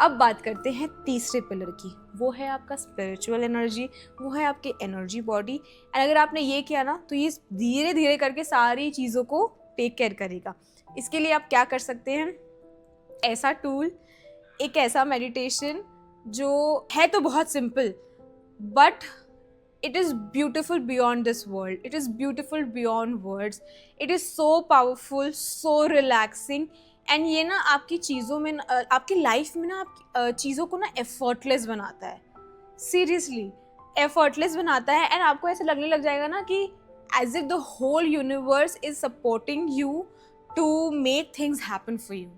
अब बात करते हैं तीसरे पिलर की, वो है आपका स्पिरिचुअल एनर्जी, वो है आपकी एनर्जी बॉडी। एंड अगर आपने ये किया ना तो ये धीरे धीरे करके सारी चीज़ों को टेक केयर करेगा। इसके लिए आप क्या कर सकते हैं, ऐसा टूल, एक ऐसा मेडिटेशन जो है तो बहुत simple, but it is beautiful beyond this world, it is beautiful beyond words, it is so powerful, so relaxing। And ये ना आपकी चीज़ों में आपकी लाइफ में ना आप चीज़ों को ना एफर्टलेस बनाता है, सीरियसली एफर्टलेस बनाता है। एंड आपको ऐसे लगने लग जाएगा ना कि as if the whole universe is supporting you to make things happen for you.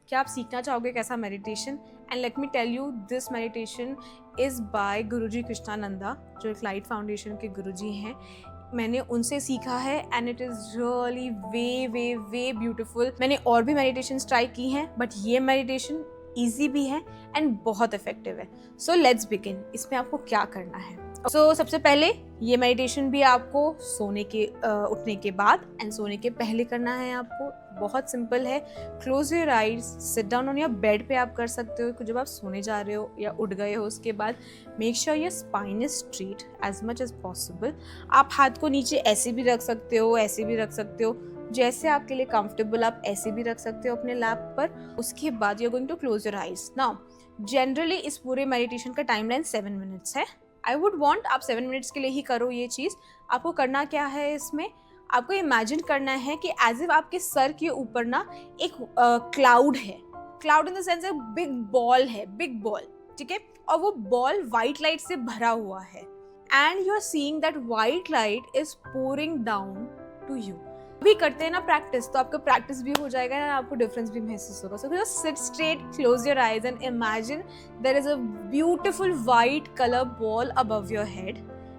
क्या आप सीखना चाहोगे कैसा meditation? And let me tell you, this meditation is by Guruji Krishnananda, जो एक लाइट फाउंडेशन के गुरुजी हैं। मैंने उनसे सीखा है and it is really way way way beautiful. मैंने और भी मेडिटेशन ट्राई की हैं, बट ये मेडिटेशन ईजी भी है एंड बहुत इफेक्टिव है। So let's begin. इसमें आपको क्या करना है? सबसे पहले ये मेडिटेशन भी आपको सोने के उठने के बाद एंड सोने के पहले करना है आपको। बहुत सिंपल है। Close your eyes, sit down on your bed पे आप कर सकते हो जब आप सोने जा रहे हो या उठ गए हो। उसके बाद make sure your spine is straight as much as possible. आप हाथ को नीचे ऐसे भी रख सकते हो, ऐसे भी रख सकते हो, जैसे आपके लिए कंफर्टेबल। आप ऐसे भी रख सकते हो अपने लैप पर। उसके बाद you are going to close your eyes. Now generally इस पूरे मेडिटेशन का टाइमलाइन 7 मिनट्स है। आई वुड वॉन्ट आप 7 मिनट्स के लिए ही करो ये चीज़। आपको करना क्या है इसमें, आपको इमेजिन करना है कि एज इफ आपके सर के ऊपर ना एक क्लाउड है। क्लाउड इन द सेंस एक बिग बॉल है, बिग बॉल, ठीक है। और वो बॉल वाइट लाइट से भरा हुआ है and you are seeing that white light is pouring down to you. अभी करते हैं ना प्रैक्टिस, तो आपका प्रैक्टिस भी हो जाएगा एंड आपको डिफरेंस भी महसूस होगा। So just sit straight, close your eyes and imagine there is a beautiful white colour ball above your head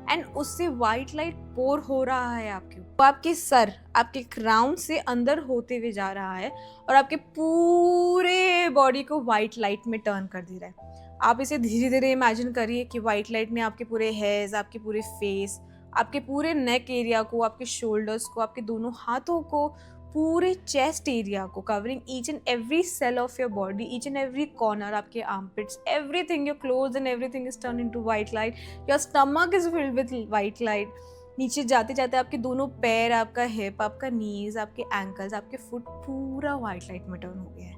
and उससे वाइट लाइट पोर हो रहा है आपके ऊपर। आपके सर, आपके क्राउन से अंदर होते हुए जा रहा है और आपके पूरे बॉडी को वाइट लाइट में टर्न कर दे रहा है। आप इसे धीरे धीरे इमेजिन करिए कि वाइट लाइट ने आपके पूरे हेयर्स, आपके पूरे फेस, आपके पूरे नेक एरिया को, आपके शोल्डर्स को, आपके दोनों हाथों को, पूरे चेस्ट एरिया को, covering each and every cell of your body, each and every corner, आपके armpits, everything, your clothes and everything is turn into white light. Your stomach is filled with white light. नीचे जाते जाते आपके दोनों पैर, आपका hip, आपका नीज, आपके एंकल्स, आपके फुट पूरा वाइट लाइट में टर्न हो गया है।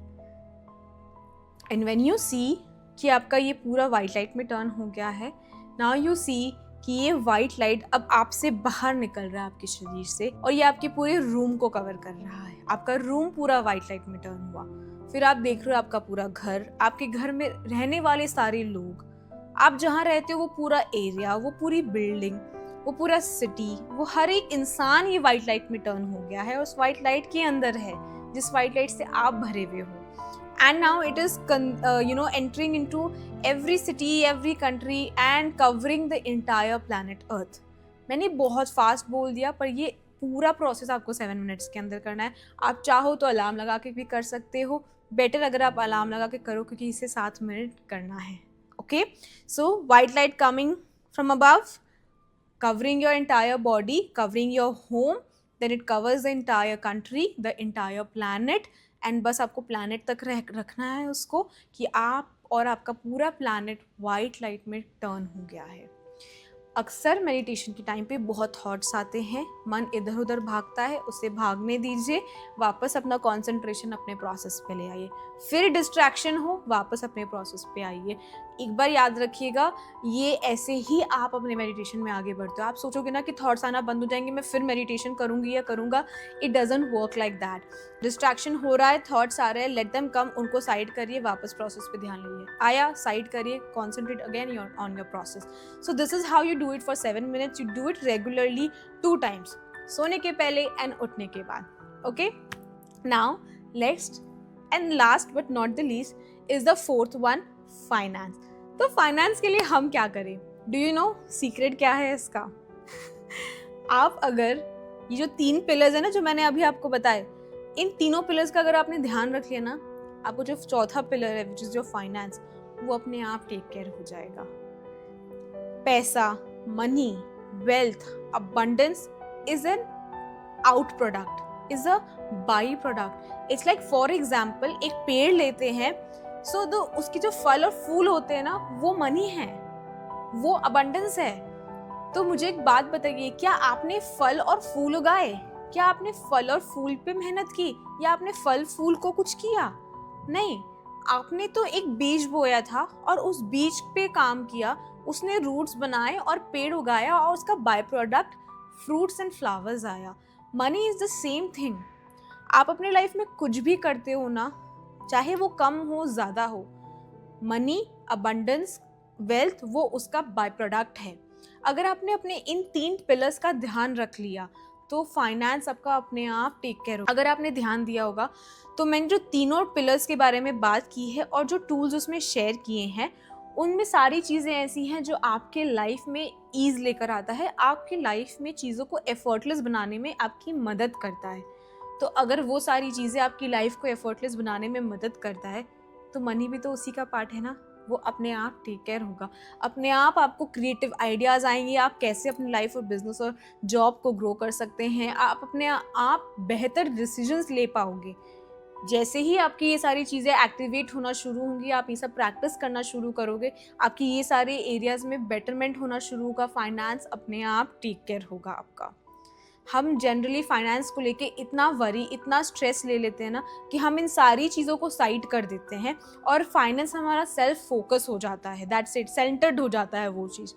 एंड व्हेन यू सी कि आपका ये पूरा वाइट लाइट में टर्न हो गया है, नाउ यू सी कि ये वाइट लाइट अब आपसे बाहर निकल रहा है आपके शरीर से और ये आपके पूरे रूम को कवर कर रहा है। आपका रूम पूरा वाइट लाइट में टर्न हुआ। फिर आप देख रहे हो आपका पूरा घर, आपके घर में रहने वाले सारे लोग, आप जहाँ रहते हो वो पूरा एरिया, वो पूरी बिल्डिंग, वो पूरा सिटी, वो हर एक इंसान ये वाइट लाइट में टर्न हो गया है और उस वाइट लाइट के अंदर है जिस वाइट लाइट से आप भरे हुए हो। And now it is entering into every city, every country and covering the entire planet Earth। मैंने बहुत फास्ट बोल दिया, पर ये पूरा प्रोसेस आपको 7 मिनट्स के अंदर करना है। आप चाहो तो अलार्म लगा के भी कर सकते हो, बेटर अगर आप अलार्म लगा के करो क्योंकि इसे 7 मिनट करना है। Okay, so white light coming from above, covering your entire body, covering your home, then it covers the entire country, the entire planet। And बस आपको प्लैनेट तक रखना है उसको कि आप और आपका पूरा प्लैनेट वाइट लाइट में टर्न हो गया है। अक्सर मेडिटेशन के टाइम पे बहुत थॉट्स आते हैं, मन इधर उधर भागता है, उसे भागने दीजिए, वापस अपना कंसंट्रेशन अपने प्रोसेस पे ले आइए। फिर डिस्ट्रैक्शन हो, वापस अपने प्रोसेस पे आइए। एक बार याद रखिएगा, ये ऐसे ही आप अपने मेडिटेशन में आगे बढ़ते हो। आप सोचोगे ना कि थॉट्स आना बंद हो जाएंगे, मैं फिर मेडिटेशन करूंगी या करूंगा, it doesn't work like that. Distraction हो रहा है, थॉट्स आ रहे हैं, लेट देम कम, उनको साइड करिए, वापस प्रोसेस पे ध्यान लीजिए। आया, साइड करिए, concentrate again on your process. So this is how you do it for 7 minutes. You do it regularly 2 times, सोने के पहले एंड उठने के बाद। Okay, now next and last but not the least is the 4th one, finance. तो finance के लिए हम क्या करें? डू यू नो सीक्रेट क्या है इसका? आप अगर ये जो 3 पिलर्स है ना जो मैंने अभी आपको बताए, इन तीनों पिलर्स का अगर आपने ध्यान रख लिया ना, आपको जो 4था पिलर है विच इज योर फाइनेंस, वो अपने आप टेक केयर हो जाएगा। पैसा, money, wealth, abundance is an out product, is a by product. It's like for example, एक पेड़ लेते हैं, सो उसकी जो फल और फूल होते हैं ना, वो मनी है, वो अबंडेंस है। तो मुझे एक बात बताइए, क्या आपने फल और फूल उगाए? क्या आपने फल और फूल पे मेहनत की, या आपने फल फूल को कुछ किया? नहीं, आपने तो एक बीज बोया था और उस बीज पे काम किया, उसने रूट्स बनाए और पेड़ उगाया और उसका by product fruits and flowers आया। Money is the same thing. आप अपने लाइफ में कुछ भी करते हो ना, चाहे वो कम हो ज़्यादा हो, मनी, अबंडेंस, वेल्थ, वो उसका बाय प्रोडक्ट है। अगर आपने अपने इन 3 पिलर्स का ध्यान रख लिया तो फाइनेंस आपका अपने आप टेक केयर होगा। अगर आपने ध्यान दिया होगा तो मैंने जो तीनों पिलर्स के बारे में बात की है और जो टूल्स उसमें शेयर किए हैं, उनमें सारी चीज़ें ऐसी हैं जो आपके लाइफ में ईज़ लेकर आता है, आपके लाइफ में चीज़ों को एफर्टलेस बनाने में आपकी मदद करता है। तो अगर वो सारी चीज़ें आपकी लाइफ को एफर्टलेस बनाने में मदद करता है, तो मनी भी तो उसी का पार्ट है ना। वो अपने आप टेक केयर होगा, अपने आप आपको क्रिएटिव आइडियाज़ आएंगे, आप कैसे अपनी लाइफ और बिजनेस और जॉब को ग्रो कर सकते हैं, आप अपने आप बेहतर डिसीजंस ले पाओगे। जैसे ही आपकी ये सारी चीज़ें एक्टिवेट होना शुरू होंगी, आप ये सब प्रैक्टिस करना शुरू करोगे, आपकी ये सारे एरियाज़ में बेटरमेंट होना शुरू होगा, फाइनेंस अपने आप टेक केयर होगा आपका। हम जनरली फाइनेंस को लेके इतना वरी, इतना स्ट्रेस ले लेते हैं ना कि हम इन सारी चीज़ों को साइड कर देते हैं और फाइनेंस हमारा सेल्फ फोकस हो जाता है, दैट्स इट, सेंटर्ड हो जाता है वो चीज़।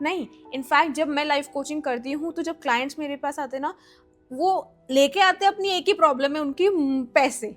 नहीं, इनफैक्ट जब मैं लाइफ कोचिंग करती हूँ तो जब क्लाइंट्स मेरे पास आते हैं ना, वो लेके आते हैं अपनी एक ही प्रॉब्लम है उनकी, पैसे।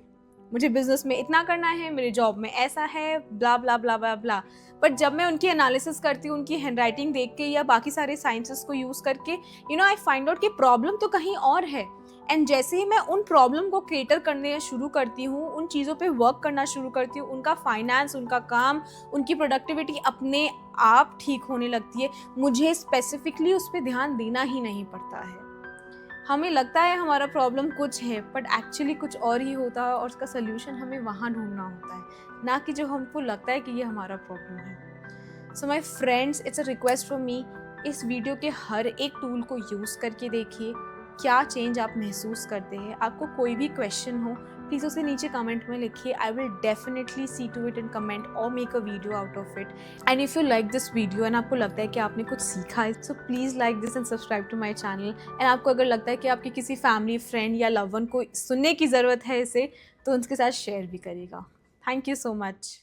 मुझे बिजनेस में इतना करना है, मेरे जॉब में ऐसा है, ब्ला ब्ला ब्ला ब्ला ब्ला। बट जब मैं उनकी एनालिसिस करती हूँ, उनकी हैंडराइटिंग देख के या बाकी सारे साइंसेस को यूज़ करके, आई फाइंड आउट कि प्रॉब्लम तो कहीं और है। एंड जैसे ही मैं उन प्रॉब्लम को क्रिएटर करने शुरू करती हूँ, उन चीज़ों पे वर्क करना शुरू करती हूँ, उनका फाइनेंस, उनका काम, उनकी प्रोडक्टिविटी अपने आप ठीक होने लगती है। मुझे स्पेसिफिकली उस पर ध्यान देना ही नहीं पड़ता है। हमें लगता है हमारा प्रॉब्लम कुछ है, बट एक्चुअली कुछ और ही होता है और उसका सल्यूशन हमें वहाँ ढूंढना होता है, ना कि जो हमको लगता है कि ये हमारा प्रॉब्लम है। So my friends, it's a request from me, इस वीडियो के हर एक टूल को यूज़ करके देखिए, क्या चेंज आप महसूस करते हैं। आपको कोई भी क्वेश्चन हो, प्लीज़ उसे नीचे कमेंट में लिखिए। I will definitely see to it and comment और make a video out of it. And if you like this video and आपको लगता है कि आपने कुछ सीखा है, so please like this and subscribe to my channel. And आपको अगर लगता है कि आपकी किसी फैमिली, फ्रेंड या लव वन को सुनने की ज़रूरत है इसे, तो उनके साथ शेयर भी करिएगा। Thank you so much.